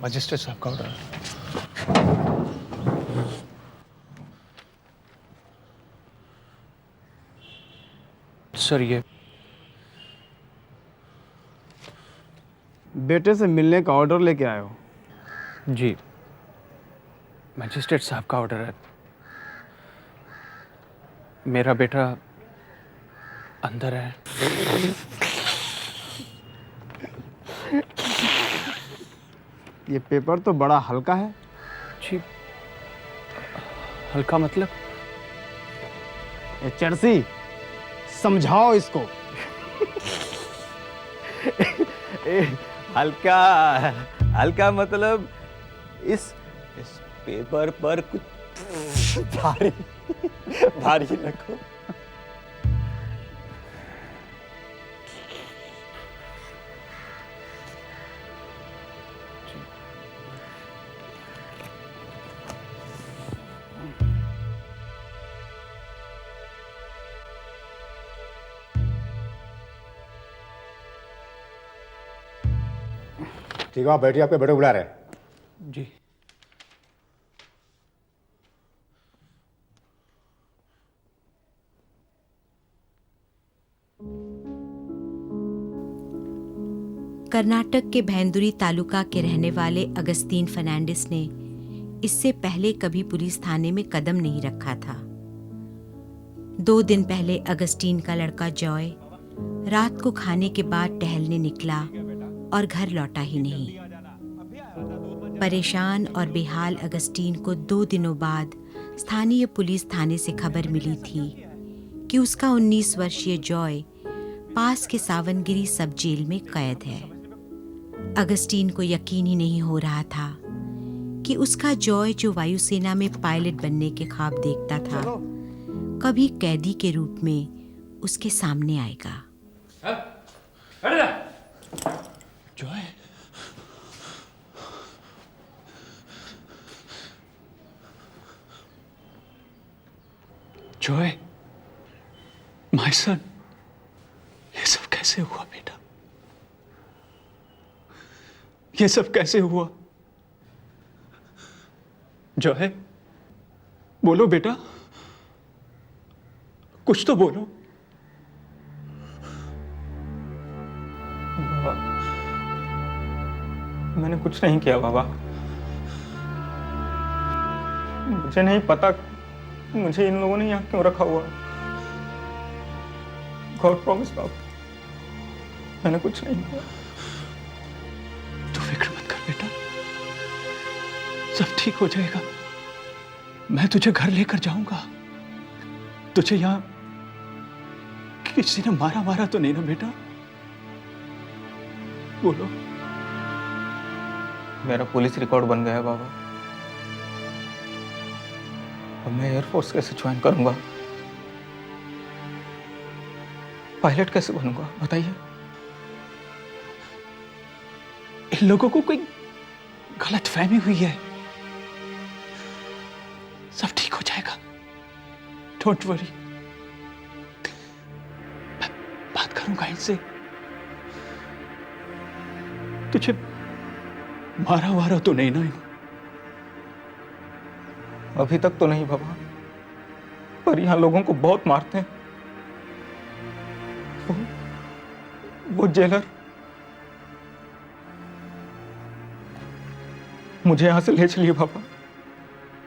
Magistrate साहब का order. Sir ये बेटे से मिलने का ऑर्डर लेके आए हो? जी मजिस्ट्रेट साहब का ऑर्डर है। मेरा बेटा अंदर है। ये पेपर तो बड़ा हल्का है। जी हल्का मतलब? ये चर्सी, समझाओ इसको। हल्का हल्का मतलब इस पेपर पर कुछ भारी भारी रखो। ठीक है, आप बैठिए, आपके बेटे बुला रहे हैं। जी कर्नाटक के भैंदुरी तालुका के रहने वाले अगस्तीन फर्नांडिस ने इससे पहले कभी पुलिस थाने में कदम नहीं रखा था। 2 दिन पहले अगस्तीन का लड़का जॉय रात को खाने के बाद टहलने निकला और घर लौटा ही नहीं। परेशान और बेहाल अगस्तीन को 2 दिनों बाद स्थानीय पुलिस थाने से खबर मिली थी कि उसका 19 वर्षीय जॉय पास के सावनगिरी सब जेल में कैद है। अगस्तीन को यकीन ही नहीं हो रहा था कि उसका जॉय जो वायुसेना में पायलट बनने के ख्वाब देखता था कभी कैदी के रूप में उसके सामने आएगा। जॉय, जॉय, माय सन, ये सब कैसे हुआ बेटा? ये सब कैसे हुआ? जॉय, बोलो बेटा, कुछ तो बोलो। बाबा, मैंने कुछ नहीं किया बाबा। मुझे नहीं पता मुझे इन लोगों ने यहाँ क्यों रखा हुआ। गॉड प्रॉमिस बाबा, मैंने कुछ नहीं किया। तू फिक्र मत कर बेटा, सब ठीक हो जाएगा। मैं तुझे घर लेकर जाऊंगा। तुझे यहां किसी ने मारा तो नहीं ना बेटा? बोलो। मेरा पुलिस रिकॉर्ड बन गया है बाबा। अब मैं एयरफोर्स कैसे ज्वाइन करूंगा? पायलट कैसे बनूंगा बताइए। इन लोगों को कोई गलत फहमी हुई है। सब ठीक हो जाएगा, डोंट वरी। मैं बात करूंगा इनसे। तुझे मारा तो नहीं ना? अभी तक तो नहीं बाबा, पर यहां लोगों को बहुत मारते हैं। वो जेलर मुझे यहां से ले चलिए बाबा,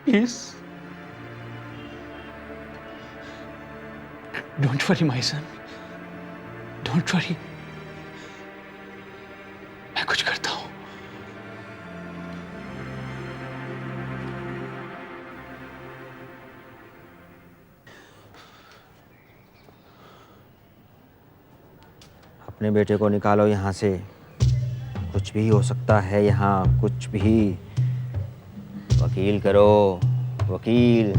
please. Don't worry my son, don't worry. मैं कुछ करता हूं। अपने बेटे को निकालो यहाँ से। कुछ भी हो सकता है यहाँ, कुछ भी। वकील करो, वकील।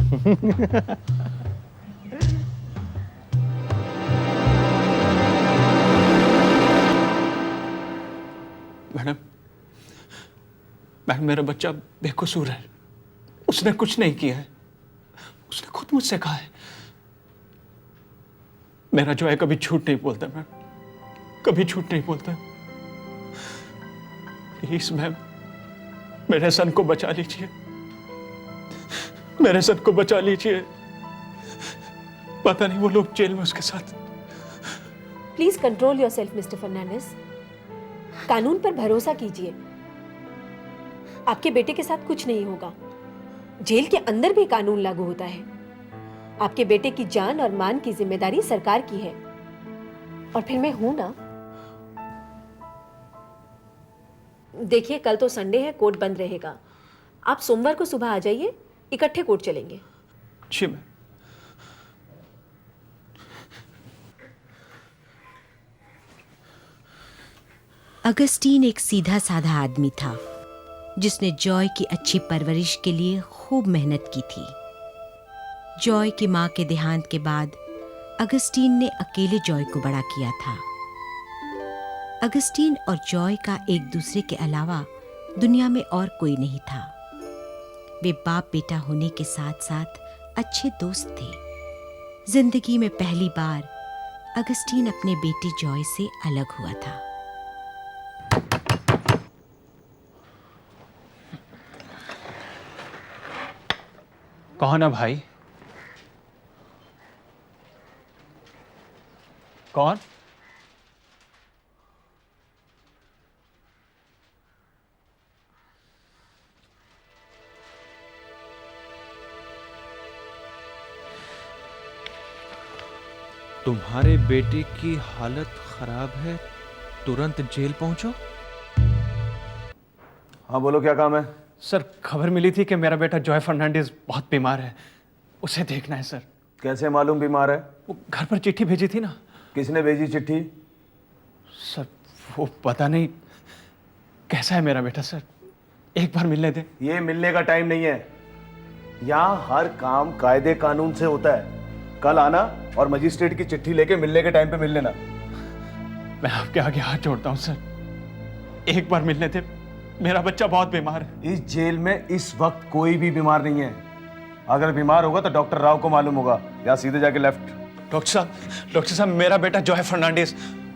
मैडम, मेरा बच्चा बेकसूर है। उसने कुछ नहीं किया है। उसने खुद मुझसे कहा है। मेरा जो है कभी झूठ नहीं बोलता मैम, कभी झूठ नहीं बोलता। प्लीज मैम, मेरे सन को बचा लीजिए, मेरे सन को बचा लीजिए। पता नहीं वो लोग जेल में उसके साथ। Please control yourself mister Fernandes. कानून पर भरोसा कीजिए। आपके बेटे के साथ कुछ नहीं होगा। जेल के अंदर भी कानून लागू होता है। आपके बेटे की जान और मान की जिम्मेदारी सरकार की है, और फिर मैं हूं ना। देखिए, कल तो संडे है, कोर्ट बंद रहेगा। आप सोमवार को सुबह आ जाइए, इकट्ठे कोर्ट चलेंगे। जी मैम। अगस्टीन एक सीधा साधा आदमी था जिसने जॉय की अच्छी परवरिश के लिए खूब मेहनत की थी। जॉय की मां के देहांत के बाद अगस्टीन ने अकेले जॉय को बड़ा किया था। अगस्टीन और जॉय का एक दूसरे के अलावा दुनिया में और कोई नहीं था। वे बाप बेटा होने के साथ साथ अच्छे दोस्त थे। जिंदगी में पहली बार अगस्टीन अपने बेटे जॉय से अलग हुआ था। कौन है भाई? कौन? तुम्हारे बेटे की हालत खराब है, तुरंत जेल पहुंचो। हाँ बोलो, क्या काम है? सर, खबर मिली थी कि मेरा बेटा जॉय फर्नांडिस बहुत बीमार है, उसे देखना है सर। कैसे मालूम बीमार है? वो घर पर चिट्ठी भेजी थी ना। किसने भेजी चिट्ठी? सर, वो पता नहीं। कैसा है मेरा बेटा सर? एक बार मिलने दे। ये मिलने का टाइम नहीं है। यहाँ हर काम कायदे कानून से होता है। कल आना और मजिस्ट्रेट की चिट्ठी लेके मिलने के टाइम पे मिल लेना। मैं आपके आगे हाथ जोड़ता हूँ सर, एक बार मिलने दे। मेरा बच्चा बहुत बीमार है। इस जेल में इस वक्त कोई भी बीमार नहीं है। अगर बीमार होगा तो डॉक्टर राव को मालूम होगा, या सीधे जाके लेफ्ट। डॉक्टर साहब, मेरा बेटा जॉय फर्नांडिस,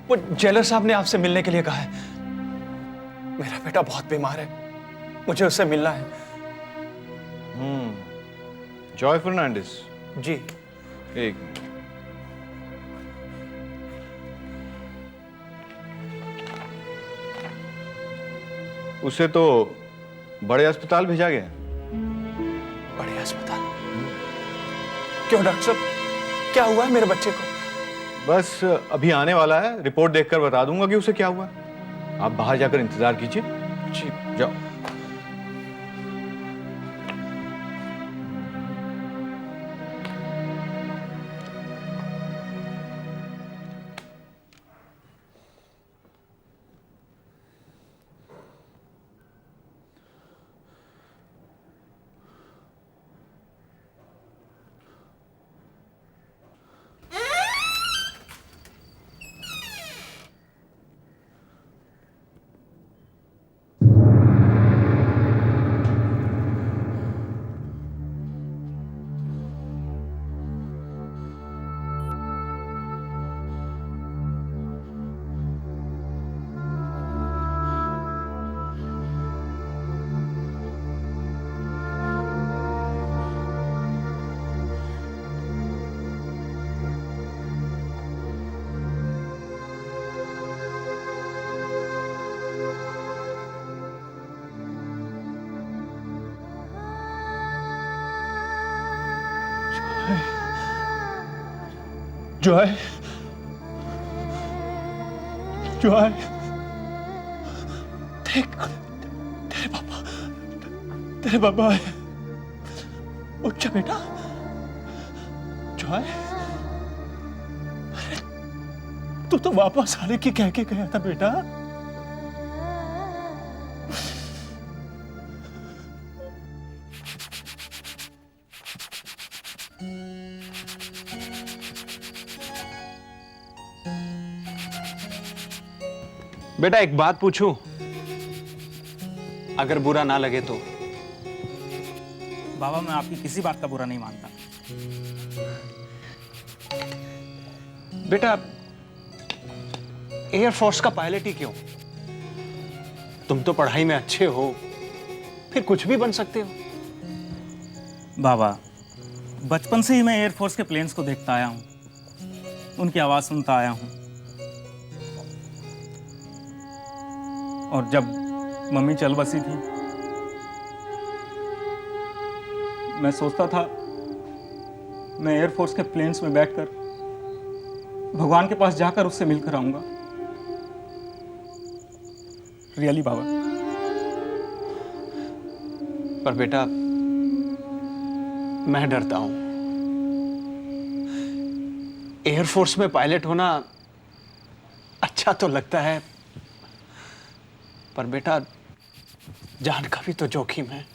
वो जेलर साहब ने आपसे मिलने के लिए कहा है। मेरा बेटा बहुत बीमार है, मुझे उससे मिलना है। जॉय फर्नांडिस? जी। एक मिनट। उसे तो बड़े अस्पताल भेजा गया। बड़े अस्पताल? क्यों डॉक्टर साहब, क्या हुआ है मेरे बच्चे को? बस अभी आने वाला है, रिपोर्ट देखकर बता दूंगा कि उसे क्या हुआ। आप बाहर जाकर इंतजार कीजिए। जी। जाओ। जॉय, जॉय, देख, तेरे पापा है। उठ जा बेटा। जॉय, अरे तू तो वापस आने की कह के गया था बेटा। बेटा एक बात पूछूं, अगर बुरा ना लगे तो? बाबा, मैं आपकी किसी बात का बुरा नहीं मानता। बेटा, एयरफोर्स का पायलट ही क्यों? तुम तो पढ़ाई में अच्छे हो, फिर कुछ भी बन सकते हो। बाबा, बचपन से ही मैं एयरफोर्स के प्लेन्स को देखता आया हूँ, उनकी आवाज़ सुनता आया हूँ। और जब मम्मी चल बसी थी, मैं सोचता था मैं एयरफोर्स के प्लेन्स में बैठकर भगवान के पास जाकर उससे मिलकर आऊंगा। रियली बाबा। पर बेटा, मैं डरता हूं। एयरफोर्स में पायलट होना अच्छा तो लगता है, पर बेटा जान का भी तो जोखिम है।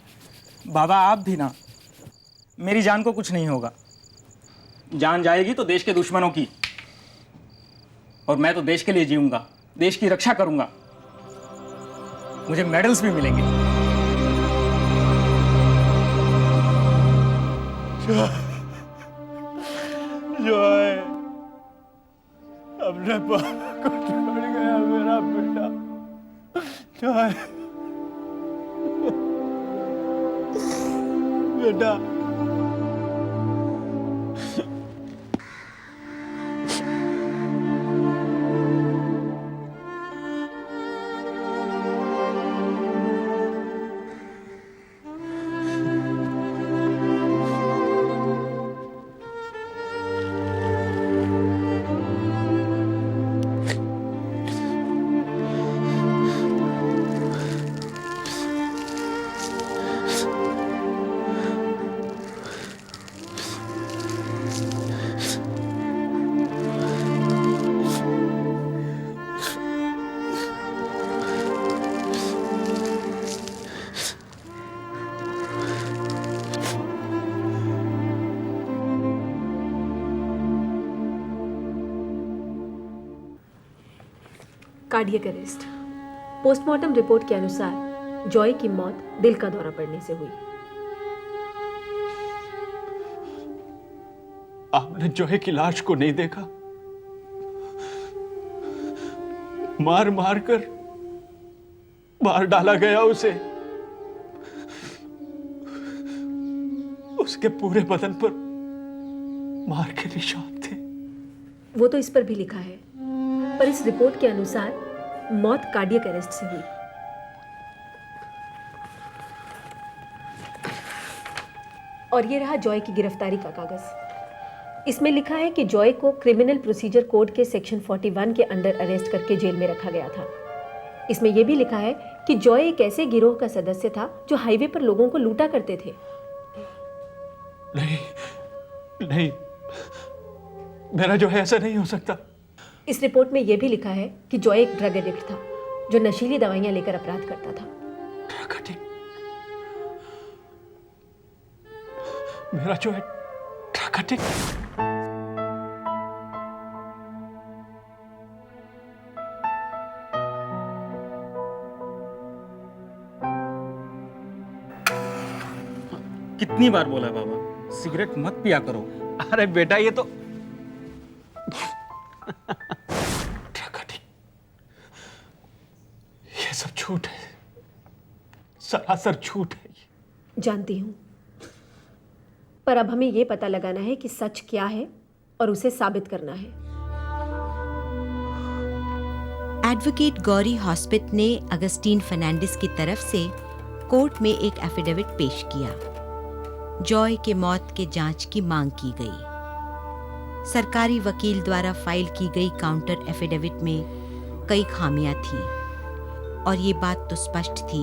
बाबा आप भी ना, मेरी जान को कुछ नहीं होगा। जान जाएगी तो देश के दुश्मनों की, और मैं तो देश के लिए जीऊंगा, देश की रक्षा करूंगा। मुझे मेडल्स भी मिलेंगे। जॉय, अपने पापा को छोड़ गया मेरा बेटा। जॉय, बेटा, कार्डियक अरेस्ट। पोस्टमार्टम रिपोर्ट के अनुसार जॉय की मौत दिल का दौरा पड़ने से हुई। आपने जॉय की लाश को नहीं देखा? मार मार कर मार डाला गया उसे। उसके पूरे बदन पर मार के निशान थे। वो तो इस पर भी लिखा है, पर इस रिपोर्ट के अनुसार मौत कार्डियक अरेस्ट से हुई। और ये रहा जॉय की गिरफ्तारी का कागज। इसमें लिखा है कि जॉय को क्रिमिनल प्रोसीजर कोड के सेक्शन 41 के अंडर अरेस्ट करके जेल में रखा गया था। इसमें यह भी लिखा है कि जॉय एक ऐसे गिरोह का सदस्य था जो हाईवे पर लोगों को लूटा करते थे। नहीं, नहीं, मेरा जो है ऐसा नहीं हो सकता। इस रिपोर्ट में यह भी लिखा है कि जॉय एक ड्रग एडिक्ट था जो नशीली दवाइयां लेकर अपराध करता था। Drug addict? मेरा जो है ड्रग एडिक्ट? कितनी बार बोला बाबा, सिगरेट मत पिया करो। अरे बेटा, ये तो ये सब झूठ है, सरासर झूठ है। जानती हूं, पर अब हमें यह पता लगाना है कि सच क्या है और उसे साबित करना है। एडवोकेट गौरी हॉस्पिट ने अगस्टीन फर्नांडिस की तरफ से कोर्ट में एक एफिडेविट पेश किया। जॉय के मौत के जांच की मांग की गई। सरकारी वकील द्वारा फाइल की गई काउंटर एफिडेविट में कई खामियां थीं और ये बात तो स्पष्ट थी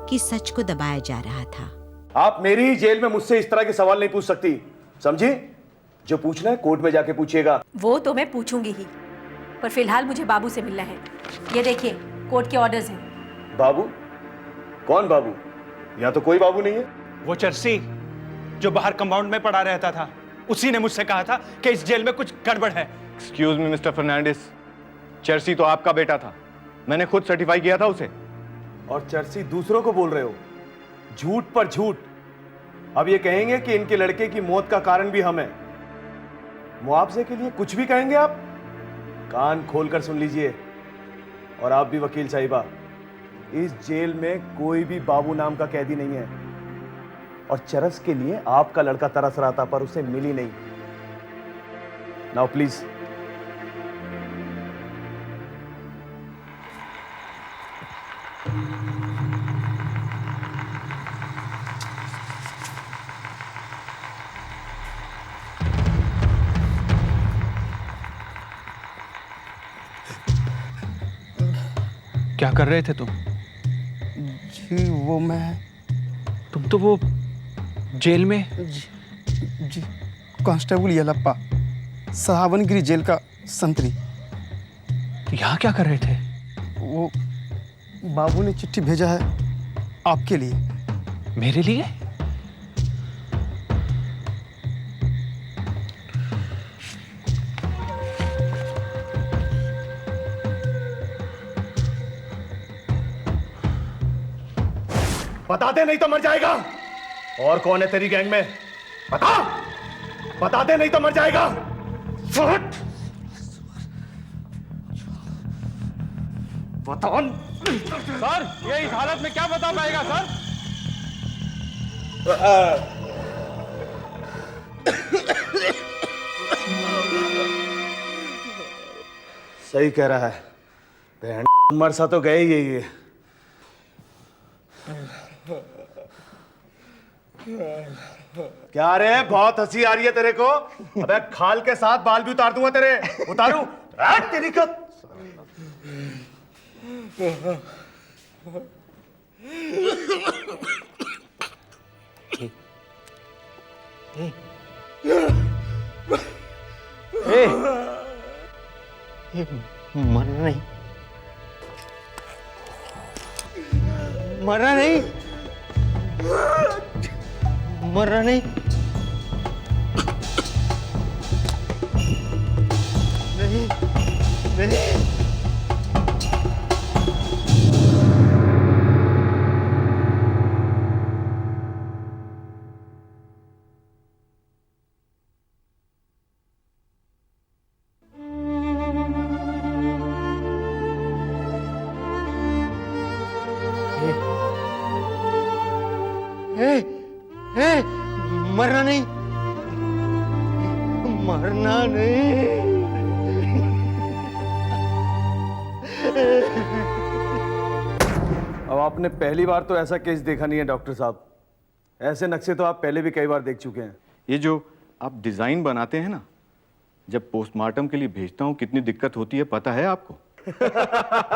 कि सच को दबाया जा रहा था। आप मेरी ही जेल में मुझसे इस तरह के सवाल नहीं पूछ सकती, समझी? जो पूछना है कोर्ट में जाके पूछिएगा। वो तो मैं पूछूंगी ही, पर फिलहाल मुझे बाबू से मिलना है। ये देखिए, कोर्ट के ऑर्डर्स हैं। बाबू? कौन बाबू? यहाँ तो कोई बाबू नहीं है। वो चर्सी जो बाहर कंपाउंड में पड़ा रहता था, उसी ने मुझसे कहा था कि इस जेल में कुछ गड़बड़ है। एक्सक्यूज मी मिस्टर फर्नांडिस, चर्सी तो आपका बेटा था, मैंने खुद सर्टिफाई किया था उसे। और चर्सी दूसरों को बोल रहे हो, झूठ पर झूठ। अब ये कहेंगे कि इनके लड़के की मौत का कारण भी हम हैं। मुआवजे के लिए कुछ भी कहेंगे आप? कान खोलकर सुन लीजिए। और आप भी वकील साहिबा, इस जेल में कोई भी बाबू नाम का कैदी नहीं है और चरस के लिए आपका लड़का तरस रहा था पर उसे मिली नहीं। Now please. क्या कर रहे थे तुम? जी वो मैं तुम तो वो जेल में जी कांस्टेबल यलप्पा, सावनगिरी जेल का संतरी। यहाँ क्या कर रहे थे? वो बाबू ने चिट्ठी भेजा है आपके लिए। मेरे लिए? बता दे नहीं तो मर जाएगा। और कौन है तेरी गैंग में? बता दे नहीं तो मर जाएगा। बता। सर ये इस हालत में क्या बता पाएगा सर? सही कह रहा है। बहन मर सा तो गए ही ये। क्या रे, बहुत हंसी आ रही है तेरे को? अबे खाल के साथ बाल भी उतार दूंगा तेरे। उतारूं? तेरी को मरना नहीं, मरना नहीं, मरना नहीं, नहीं, नहीं। मरना नहीं, मरना नहीं। अब आपने पहली बार तो ऐसा केस देखा नहीं है डॉक्टर साहब। ऐसे नक्शे तो आप पहले भी कई बार देख चुके हैं। ये जो आप डिजाइन बनाते हैं ना, जब पोस्टमार्टम के लिए भेजता हूं कितनी दिक्कत होती है पता है आपको?